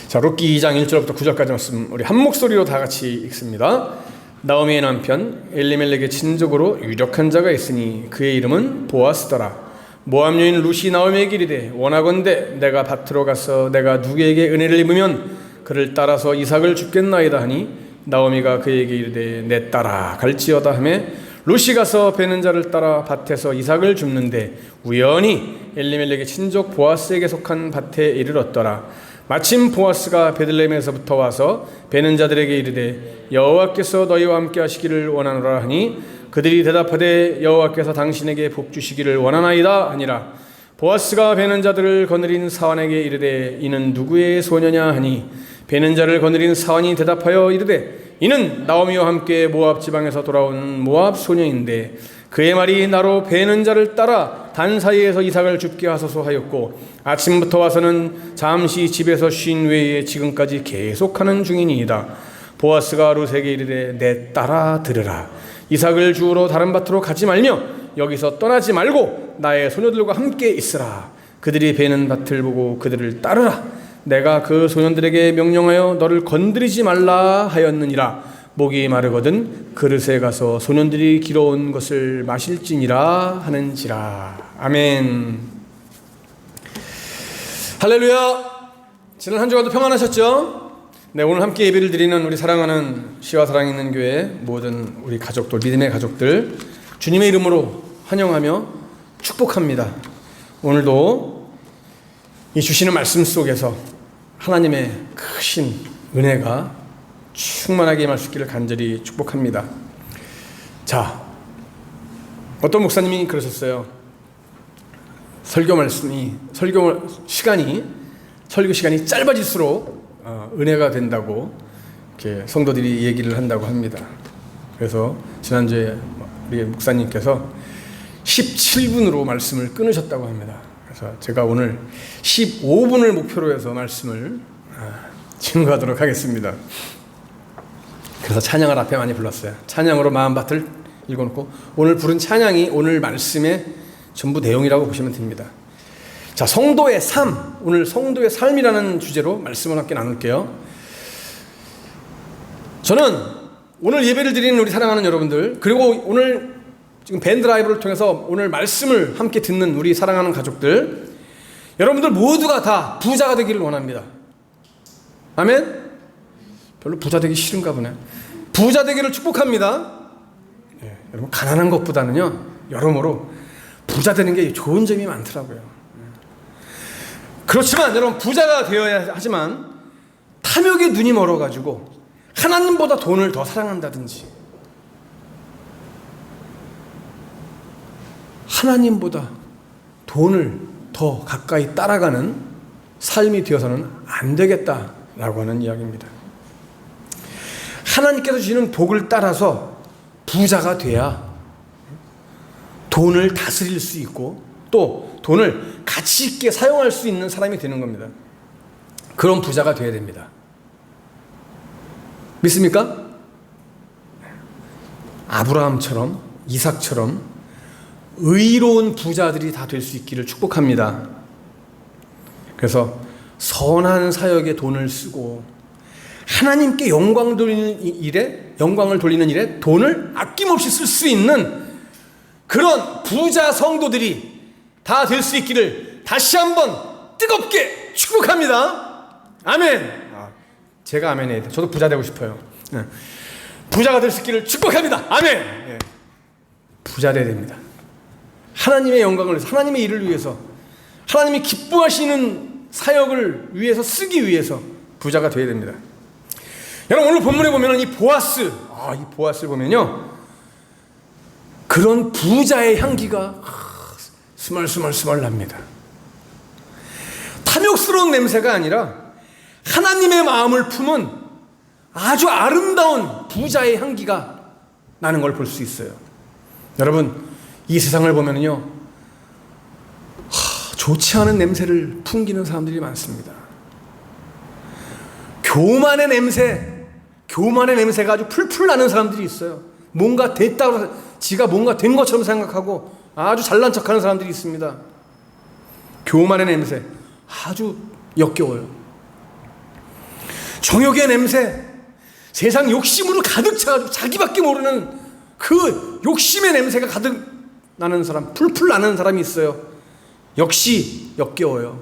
자, 룻기 2장 1절부터 9절까지 말씀 우리 한 목소리로 다 같이 읽습니다. 나오미의 남편 엘리멜렉의 친족으로 유력한 자가 있으니 그의 이름은 보아스더라. 모압 여인 룻이 나오미에게 이르되 원하건대 내가 밭으로 가서 내가 누구에게 은혜를 입으면 그를 따라서 이삭을 줍겠나이다 하니 나오미가 그에게 이르되 내 따라 갈지어다 하며 룻이 가서 베는 자를 따라 밭에서 이삭을 줍는데 우연히 엘리멜렉의 친족 보아스에게 속한 밭에 이르렀더라. 마침 보아스가 베들레헴에서부터 와서 베는 자들에게 이르되 여호와께서 너희와 함께 하시기를 원하노라 하니 그들이 대답하되 여호와께서 당신에게 복 주시기를 원하나이다 하니라. 보아스가 베는 자들을 거느린 사환에게 이르되 이는 누구의 소녀냐 하니 베는 자를 거느린 사환이 대답하여 이르되 이는 나오미와 함께 모압 지방에서 돌아온 모압 소녀인데 그의 말이 나로 베는 자를 따라 단 사이에서 이삭을 줍게 하소서 하였고 아침부터 와서는 잠시 집에서 쉰 외에 지금까지 계속하는 중이니이다. 보아스가 룻에게 이르되 내 따라 들으라. 이삭을 주우러 다른 밭으로 가지 말며 여기서 떠나지 말고 나의 소녀들과 함께 있으라. 그들이 베는 밭을 보고 그들을 따르라. 내가 그 소년들에게 명령하여 너를 건드리지 말라 하였느니라. 목이 마르거든 그릇에 가서 소년들이 길어온 것을 마실지니라 하는지라. 아멘. 할렐루야. 지난 한 주간도 평안하셨죠? 네, 오늘 함께 예배를 드리는 우리 사랑하는 시와 사랑 있는 교회 모든 우리 가족들, 믿음의 가족들 주님의 이름으로 환영하며 축복합니다. 오늘도 이 주시는 말씀 속에서 하나님의 크신 은혜가 충만하게 임할 수 있기를 간절히 축복합니다. 자, 어떤 목사님이 그러셨어요. 설교 시간이 짧아질수록 은혜가 된다고 이렇게 성도들이 얘기를 한다고 합니다. 그래서 지난주에 우리 목사님께서 17분으로 말씀을 끊으셨다고 합니다. 그래서 제가 오늘 15분을 목표로 해서 말씀을 증거하도록 하겠습니다. 그래서 찬양을 앞에 많이 불렀어요. 찬양으로 마음밭을 읽어놓고 오늘 부른 찬양이 오늘 말씀의 전부 내용이라고 보시면 됩니다. 자, 성도의 삶, 오늘 성도의 삶이라는 주제로 말씀을 함께 나눌게요. 저는 오늘 예배를 드리는 우리 사랑하는 여러분들, 그리고 오늘 지금 밴드 라이브를 통해서 오늘 말씀을 함께 듣는 우리 사랑하는 가족들, 여러분들 모두가 다 부자가 되기를 원합니다. 아멘? 별로 부자 되기 싫은가 보네. 부자 되기를 축복합니다. 네, 여러분 가난한 것보다는요 여러모로 부자 되는 게 좋은 점이 많더라고요. 그렇지만 여러분 부자가 되어야 하지만 탐욕에 눈이 멀어가지고 하나님보다 돈을 더 사랑한다든지 하나님보다 돈을 더 가까이 따라가는 삶이 되어서는 안 되겠다라고 하는 이야기입니다. 하나님께서 주시는 복을 따라서 부자가 돼야 돈을 다스릴 수 있고 또 돈을 가치 있게 사용할 수 있는 사람이 되는 겁니다. 그런 부자가 돼야 됩니다. 믿습니까? 아브라함처럼 이삭처럼 의로운 부자들이 다 될 수 있기를 축복합니다. 그래서 선한 사역에 돈을 쓰고 하나님께 영광을 돌리는 일에 돈을 아낌없이 쓸 수 있는 그런 부자 성도들이 다 될 수 있기를 다시 한번 뜨겁게 축복합니다. 아멘. 제가 아멘 해야 돼. 저도 부자 되고 싶어요. 부자가 될 수 있기를 축복합니다. 아멘. 부자 되어야 됩니다. 하나님의 영광을 위해서, 하나님의 일을 위해서, 하나님이 기뻐하시는 사역을 위해서 쓰기 위해서 부자가 되어야 됩니다. 여러분 오늘 본문에 보면 이 보아스를 보면요 그런 부자의 향기가 스멀스멀 납니다. 탐욕스러운 냄새가 아니라 하나님의 마음을 품은 아주 아름다운 부자의 향기가 나는 걸 볼 수 있어요. 여러분 이 세상을 보면요 좋지 않은 냄새를 풍기는 사람들이 많습니다. 교만의 냄새가 아주 풀풀 나는 사람들이 있어요. 뭔가 됐다고 지가 뭔가 된 것처럼 생각하고 아주 잘난 척하는 사람들이 있습니다. 교만의 냄새 아주 역겨워요. 정욕의 냄새, 세상 욕심으로 가득 차가지고 자기밖에 모르는 그 욕심의 냄새가 가득 나는 사람, 풀풀 나는 사람이 있어요. 역시 역겨워요.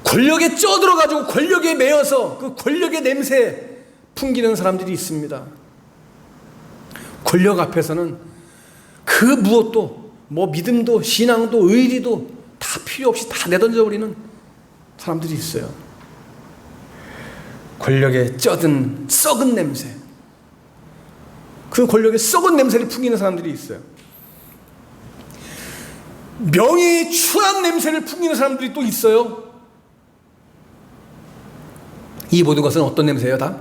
권력에 쪄들어가지고 권력에 매여서 그 권력의 냄새 풍기는 사람들이 있습니다. 권력 앞에서는 그 무엇도 뭐 믿음도 신앙도 의리도 다 필요 없이 다 내던져 버리는 사람들이 있어요. 권력에 쪄든 썩은 냄새, 그 권력의 썩은 냄새를 풍기는 사람들이 있어요. 명예의 추한 냄새를 풍기는 사람들이 또 있어요. 이 모든 것은 어떤 냄새예요? 다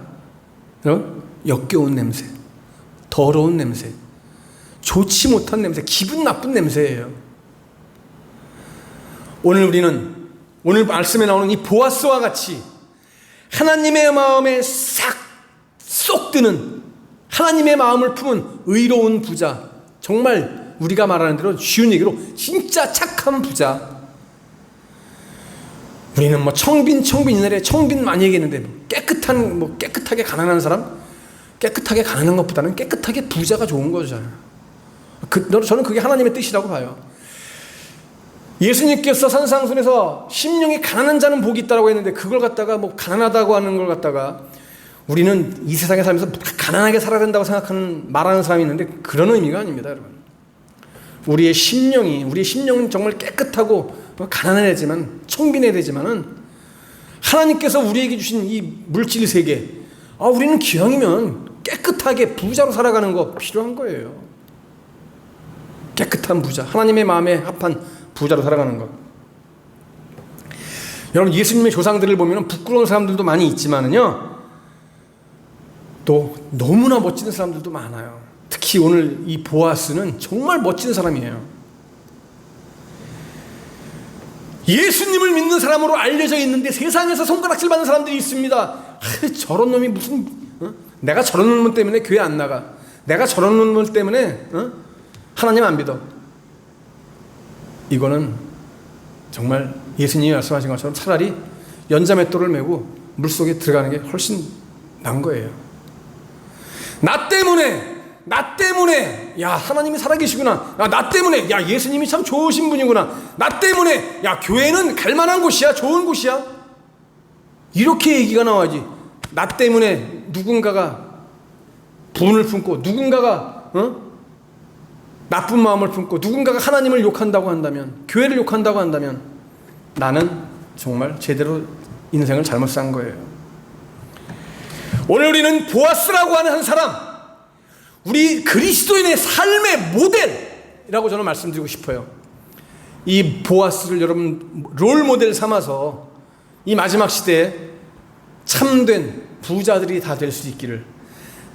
역겨운 냄새, 더러운 냄새, 좋지 못한 냄새, 기분 나쁜 냄새예요. 오늘 말씀에 나오는 이 보아스와 같이 하나님의 마음에 쏙 드는, 하나님의 마음을 품은 의로운 부자, 정말 우리가 말하는 대로 쉬운 얘기로 진짜 착한 부자. 우리는 뭐 청빈 옛날에 청빈 많이 얘기했는데 깨끗하게 가난한 사람, 깨끗하게 가난한 것보다는 깨끗하게 부자가 좋은 거죠. 저는 그게 하나님의 뜻이라고 봐요. 예수님께서 산상순에서 심령이 가난한 자는 복이 있다고 했는데, 그걸 갖다가 뭐 가난하다고 하는 걸 갖다가 우리는 이 세상에 살면서 가난하게 살아야 된다고 말하는 사람이 있는데, 그런 의미가 아닙니다, 여러분. 우리의 심령은 정말 깨끗하고 가난해야지만, 청빈해야 되지만은 하나님께서 우리에게 주신 이 물질 세계, 우리는 기왕이면 깨끗하게 부자로 살아가는 거 필요한 거예요. 깨끗한 부자, 하나님의 마음에 합한 부자로 살아가는 것. 여러분, 예수님의 조상들을 보면 부끄러운 사람들도 많이 있지만은요, 또 너무나 멋진 사람들도 많아요. 특히 오늘 이 보아스는 정말 멋진 사람이에요. 예수님을 믿는 사람으로 알려져 있는데 세상에서 손가락질 받는 사람들이 있습니다. 저런 놈이 무슨, 내가 저런 놈 때문에 교회 안 나가, 내가 저런 놈 때문에 하나님 안 믿어. 이거는 정말 예수님이 말씀하신 것처럼 차라리 연자맷돌을 메고 물속에 들어가는 게 훨씬 나은 거예요. 나 때문에 야, 하나님이 살아계시구나, 나 때문에 야, 예수님이 참 좋으신 분이구나, 나 때문에 야, 교회는 갈만한 곳이야, 좋은 곳이야, 이렇게 얘기가 나와야지. 나 때문에 누군가가 분을 품고, 누군가가 나쁜 마음을 품고, 누군가가 하나님을 욕한다고 한다면, 교회를 욕한다고 한다면, 나는 정말 제대로 인생을 잘못 산 거예요. 오늘 우리는 보아스라고 하는 한 사람, 우리 그리스도인의 삶의 모델이라고 저는 말씀드리고 싶어요. 이 보아스를 여러분 롤 모델 삼아서 이 마지막 시대에 참된 부자들이 다 될 수 있기를,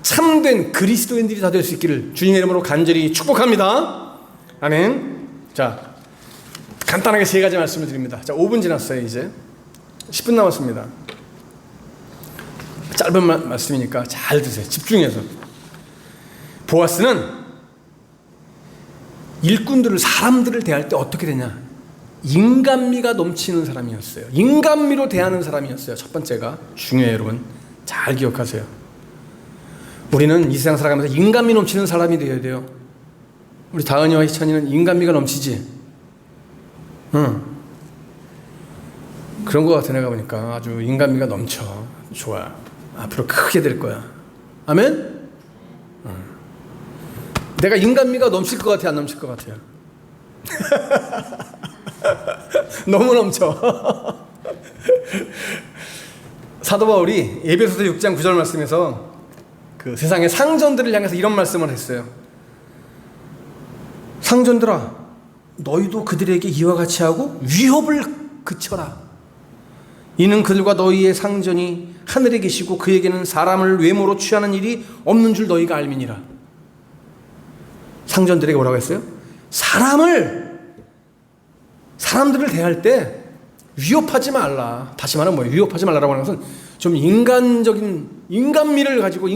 참된 그리스도인들이 다 될 수 있기를 주님의 이름으로 간절히 축복합니다. 아멘. 자, 간단하게 세 가지 말씀을 드립니다. 자, 5분 지났어요. 이제 10분 남았습니다. 짧은 말씀이니까 잘 드세요. 집중해서. 보아스는 사람들을 대할 때 어떻게 되냐, 인간미가 넘치는 사람이었어요. 인간미로 대하는 사람이었어요. 첫 번째가 중요해요. 여러분 잘 기억하세요. 우리는 이 세상 살아가면서 인간미 넘치는 사람이 되어야 돼요. 우리 다은이와 희찬이는 인간미가 넘치지? 그런 것 같아. 내가 보니까 아주 인간미가 넘쳐. 좋아. 앞으로 크게 될 거야. 아멘? 내가 인간미가 넘칠 것 같아, 안 넘칠 것 같아요? 너무 넘쳐. 사도 바울이 에베소서 6장 9절 말씀에서 그 세상의 상전들을 향해서 이런 말씀을 했어요. 상전들아, 너희도 그들에게 이와 같이 하고 위협을 그쳐라. 이는 그들과 너희의 상전이 하늘에 계시고 그에게는 사람을 외모로 취하는 일이 없는 줄 너희가 알미니라. 상전들에게 뭐라고 했어요? 사람들을 대할 때 위협하지 말라. 다시 말하면 뭐예요? 위협하지 말라라고 하는 것은 좀 인간적인 인간미를 가지고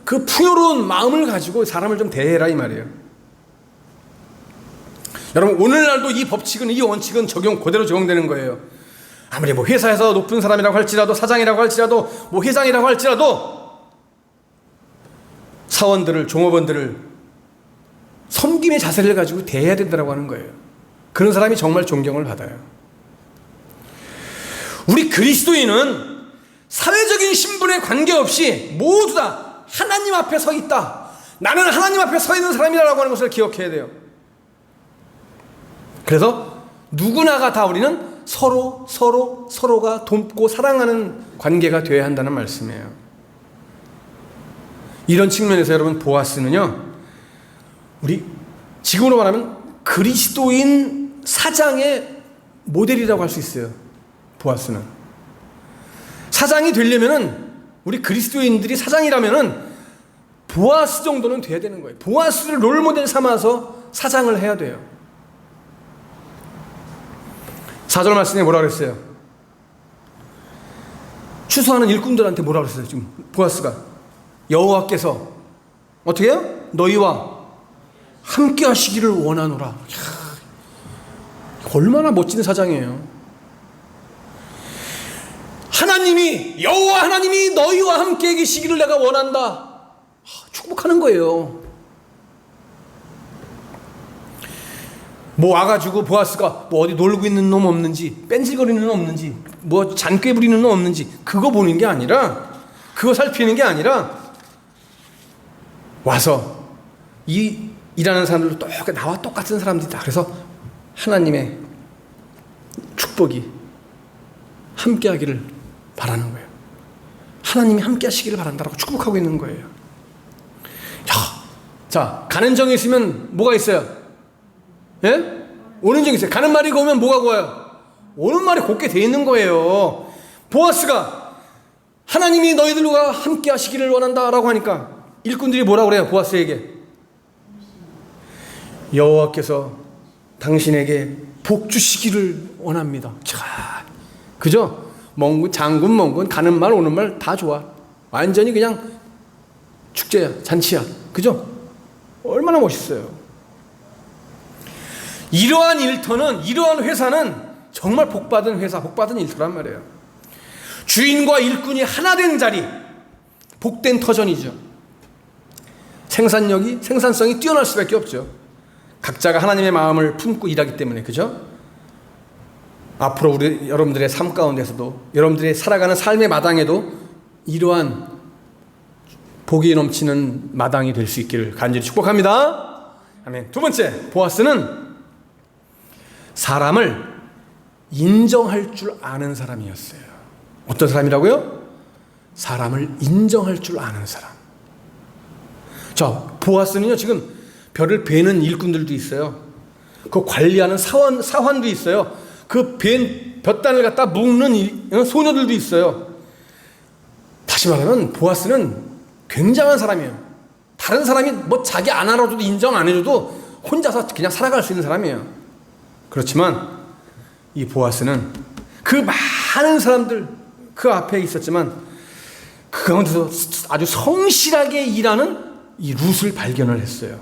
그 풍요로운 마음을 가지고 사람을 좀 대해라, 이 말이에요. 여러분, 오늘날도 이 법칙은, 이 원칙은 그대로 적용되는 거예요. 아무리 뭐 회사에서 높은 사람이라고 할지라도, 사장이라고 할지라도, 뭐 회장이라고 할지라도 사원들을, 종업원들을 섬김의 자세를 가지고 대해야 된다고 하는 거예요. 그런 사람이 정말 존경을 받아요. 우리 그리스도인은 사회적인 신분에 관계없이 모두 다 하나님 앞에 서 있다. 나는 하나님 앞에 서 있는 사람이라고 하는 것을 기억해야 돼요. 그래서 누구나가 다 우리는 서로가 돕고 사랑하는 관계가 되어야 한다는 말씀이에요. 이런 측면에서 여러분, 보아스는요, 우리 지금으로 말하면 그리스도인 사장의 모델이라고 할 수 있어요. 보아스는 사장이 되려면은, 우리 그리스도인들이 사장이라면은 보아스 정도는 돼야 되는 거예요. 보아스를 롤모델 삼아서 사장을 해야 돼요. 4절 말씀에 뭐라 그랬어요? 추수하는 일꾼들한테 뭐라 그랬어요? 지금 보아스가 여호와께서 어떻게 해요? 너희와 함께 하시기를 원하노라. 이야, 얼마나 멋진 사장이에요. 하나님이, 여호와 하나님이 너희와 함께 계시기를 내가 원한다. 축복하는 거예요. 뭐 와가지고 보아스가 뭐 어디 놀고 있는 놈 없는지, 뺀질거리는 놈 없는지, 뭐 잔꾀 부리는 놈 없는지 그거 보는 게 아니라, 그거 살피는 게 아니라 와서 이 일하는 사람들도 나와 똑같은 사람들이다. 그래서 하나님의 축복이 함께 하기를 바라는 거예요. 하나님이 함께 하시기를 바란다라고 축복하고 있는 거예요. 자, 가는 정이 있으면 뭐가 있어요? 예? 오는 정이 있어요. 가는 말이 고우면 뭐가 고와요? 오는 말이 곱게 돼 있는 거예요. 보아스가 하나님이 너희들과 함께 하시기를 원한다라고 하니까 일꾼들이 뭐라고 그래요? 보아스에게 여호와께서 당신에게 복 주시기를 원합니다. 자, 그죠? 장군 멍군 가는 말 오는 말 다 좋아. 완전히 그냥 축제야, 잔치야. 그죠? 얼마나 멋있어요. 이러한 일터는, 이러한 회사는 정말 복받은 회사, 복받은 일터란 말이에요. 주인과 일꾼이 하나 된 자리, 복된 터전이죠. 생산성이 뛰어날 수밖에 없죠. 각자가 하나님의 마음을 품고 일하기 때문에, 그죠? 앞으로 여러분들의 삶 가운데서도, 여러분들의 살아가는 삶의 마당에도 이러한 복이 넘치는 마당이 될 수 있기를 간절히 축복합니다. 아멘. 두 번째, 보아스는 사람을 인정할 줄 아는 사람이었어요. 어떤 사람이라고요? 사람을 인정할 줄 아는 사람. 자, 보아스는요, 지금 벼를 베는 일꾼들도 있어요. 그 관리하는 사환도 있어요. 그 볕단을 갖다 묶는 소녀들도 있어요. 다시 말하면 보아스는 굉장한 사람이에요. 다른 사람이 뭐 자기 안 알아줘도 인정 안 해줘도 혼자서 그냥 살아갈 수 있는 사람이에요. 그렇지만 이 보아스는 그 많은 사람들 그 앞에 있었지만 그 가운데서 아주 성실하게 일하는 이 룻을 발견을 했어요.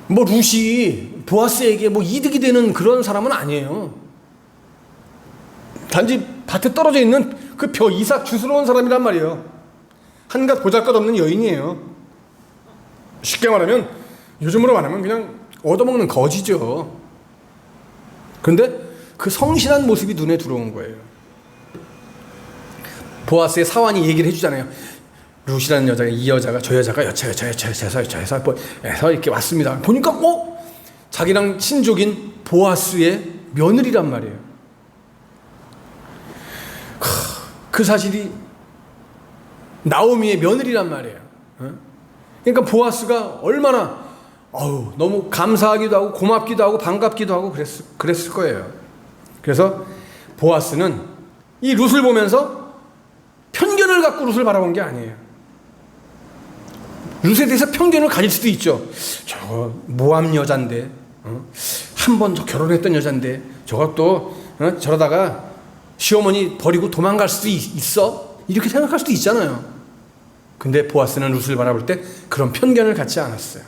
뭐 룻이 보아스에게 뭐 이득이 되는 그런 사람은 아니에요. 단지 밭에 떨어져 있는 그 벼 이삭 주스러운 사람이란 말이에요. 한갓 보잘것없는 여인이에요. 쉽게 말하면, 요즘으로 말하면 그냥 얻어먹는 거지죠. 그런데 그 성실한 모습이 눈에 들어온 거예요. 보아스의 사환이 얘기를 해주잖아요. 룻이라는 여자가, 이 여자가, 저 여자가 여차에서 이렇게 왔습니다. 보니까 자기랑 친족인 보아스의 며느리란 말이에요. 그 사실이 나오미의 며느리란 말이에요. 그러니까 보아스가 얼마나 너무 감사하기도 하고 고맙기도 하고 반갑기도 하고 그랬을 거예요. 그래서 보아스는 이 룻을 보면서 편견을 갖고 룻을 바라본 게 아니에요. 룻에 대해서 편견을 가질 수도 있죠. 저거 모함 여잔데, 한 번 저 결혼했던 여잔데 저것도 저러다가 시어머니 버리고 도망갈 수도 있어? 이렇게 생각할 수도 있잖아요. 근데 보아스는 룻을 바라볼 때 그런 편견을 갖지 않았어요.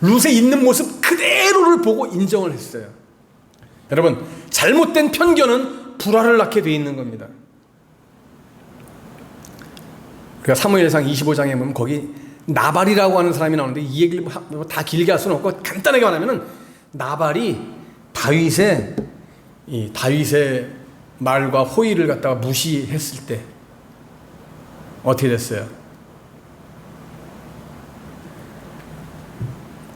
룻에 있는 모습 그대로를 보고 인정을 했어요. 여러분, 잘못된 편견은 불화를 낳게 돼 있는 겁니다. 그러니까 사무엘상 25장에 보면 거기 나발이라고 하는 사람이 나오는데 이 얘기를 다 길게 할 수는 없고 간단하게 말하면은 나발이 다윗의 말과 호의를 갖다가 무시했을 때 어떻게 됐어요?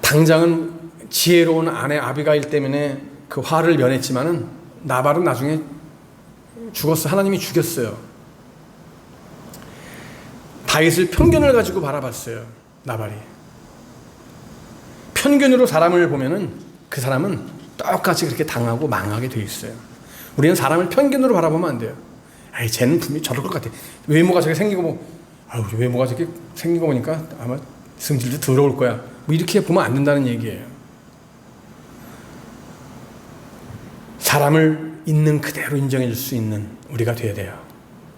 당장은 지혜로운 아내 아비가일 때문에 그 화를 면했지만은 나발은 나중에 죽었어. 하나님이 죽였어요. 다윗을 편견을 가지고 바라봤어요. 나발이. 편견으로 사람을 보면은 그 사람은 똑같이 그렇게 당하고 망하게 돼 있어요. 우리는 사람을 편견으로 바라보면 안 돼요. 아이, 쟤는 분명히 저럴 것 같아. 외모가 저렇게 생기고 외모가 저렇게 생긴 거 보니까 아마 성질도 더러울 거야. 뭐 이렇게 보면 안 된다는 얘기예요. 사람을 있는 그대로 인정해 줄 수 있는 우리가 돼야 돼요.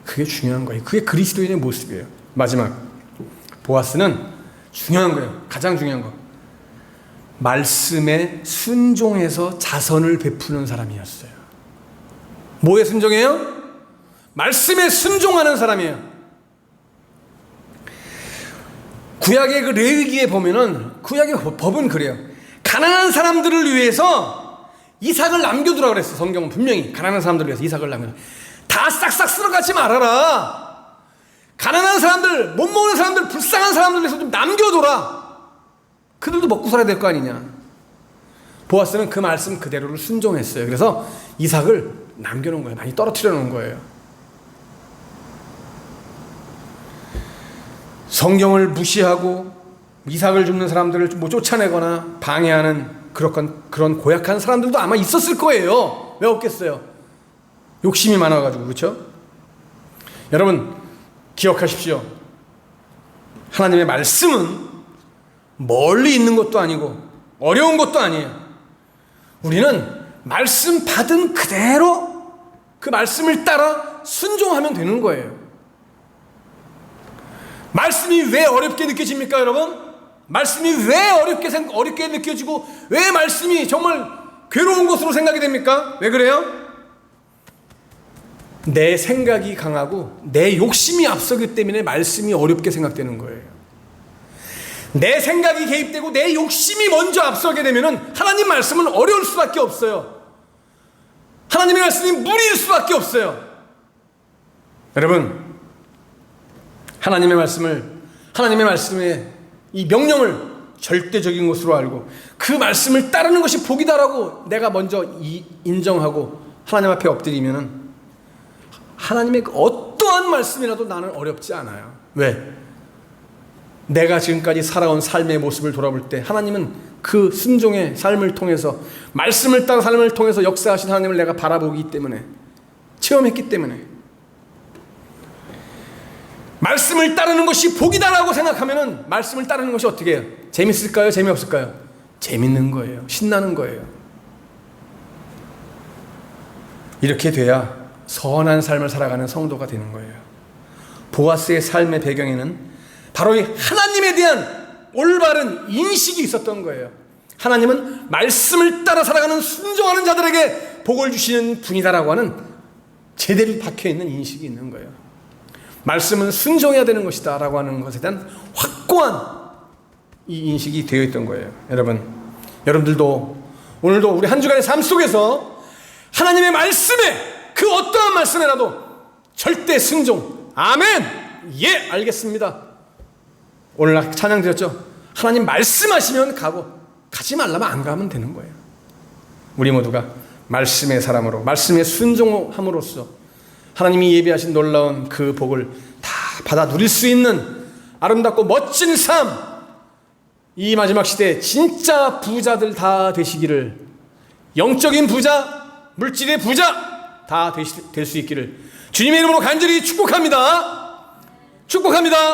그게 중요한 거예요. 그게 그리스도인의 모습이에요. 마지막, 보아스는 중요한 거예요. 가장 중요한 거. 말씀에 순종해서 자선을 베푸는 사람이었어요. 뭐에 순종해요? 말씀에 순종하는 사람이에요. 구약의 그 레위기에 보면은 구약의 법은 그래요. 가난한 사람들을 위해서 이삭을 남겨두라고 그랬어. 성경은 분명히 가난한 사람들을 위해서 이삭을 남겨두라. 다 싹싹 쓸어가지 말아라. 가난한 사람들, 못 먹는 사람들, 불쌍한 사람들 위해서 좀 남겨둬라. 그들도 먹고 살아야 될 거 아니냐. 보아스는 그 말씀 그대로를 순종했어요. 그래서 이삭을 남겨놓은 거예요. 많이 떨어뜨려 놓은 거예요. 성경을 무시하고 이삭을 줍는 사람들을 뭐 쫓아내거나 방해하는 그런 고약한 사람들도 아마 있었을 거예요. 왜 없겠어요? 욕심이 많아가지고. 그렇죠? 여러분 기억하십시오. 하나님의 말씀은 멀리 있는 것도 아니고 어려운 것도 아니에요. 우리는 말씀 받은 그대로 그 말씀을 따라 순종하면 되는 거예요. 말씀이 왜 어렵게 느껴집니까, 여러분? 말씀이 왜 어렵게 느껴지고 왜 말씀이 정말 괴로운 것으로 생각이 됩니까? 왜 그래요? 내 생각이 강하고 내 욕심이 앞서기 때문에 말씀이 어렵게 생각되는 거예요. 내 생각이 개입되고 내 욕심이 먼저 앞서게 되면 하나님 말씀은 어려울 수밖에 없어요. 하나님의 말씀이 무리일 수밖에 없어요. 여러분, 하나님의 말씀의 이 명령을 절대적인 것으로 알고 그 말씀을 따르는 것이 복이다라고 내가 먼저 인정하고 하나님 앞에 엎드리면은 하나님의 어떠한 말씀이라도 나는 어렵지 않아요. 왜? 내가 지금까지 살아온 삶의 모습을 돌아볼 때 하나님은 그 순종의 삶을 통해서 말씀을 따라 삶을 통해서 역사하신 하나님을 내가 바라보기 때문에 체험했기 때문에 말씀을 따르는 것이 복이다라고 생각하면은 말씀을 따르는 것이 어떻게 해요? 재밌을까요? 재미없을까요? 재밌는 거예요. 신나는 거예요. 이렇게 돼야 선한 삶을 살아가는 성도가 되는 거예요. 보아스의 삶의 배경에는 바로 이 하나님에 대한 올바른 인식이 있었던 거예요. 하나님은 말씀을 따라 살아가는 순종하는 자들에게 복을 주시는 분이다라고 하는 제대로 박혀있는 인식이 있는 거예요. 말씀은 순종해야 되는 것이다 라고 하는 것에 대한 확고한 이 인식이 되어 있던 거예요. 여러분들도 오늘도 우리 한 주간의 삶 속에서 하나님의 말씀에 그 어떠한 말씀이라도 절대 순종. 아멘. 예, 알겠습니다. 오늘 찬양 드렸죠. 하나님 말씀하시면 가고 가지 말라면 안 가면 되는 거예요. 우리 모두가 말씀의 사람으로 말씀에 순종함으로써 하나님이 예비하신 놀라운 그 복을 다 받아 누릴 수 있는 아름답고 멋진 삶, 이 마지막 시대에 진짜 부자들 다 되시기를, 영적인 부자, 물질의 부자 다 될 수 있기를 주님의 이름으로 간절히 축복합니다. 축복합니다.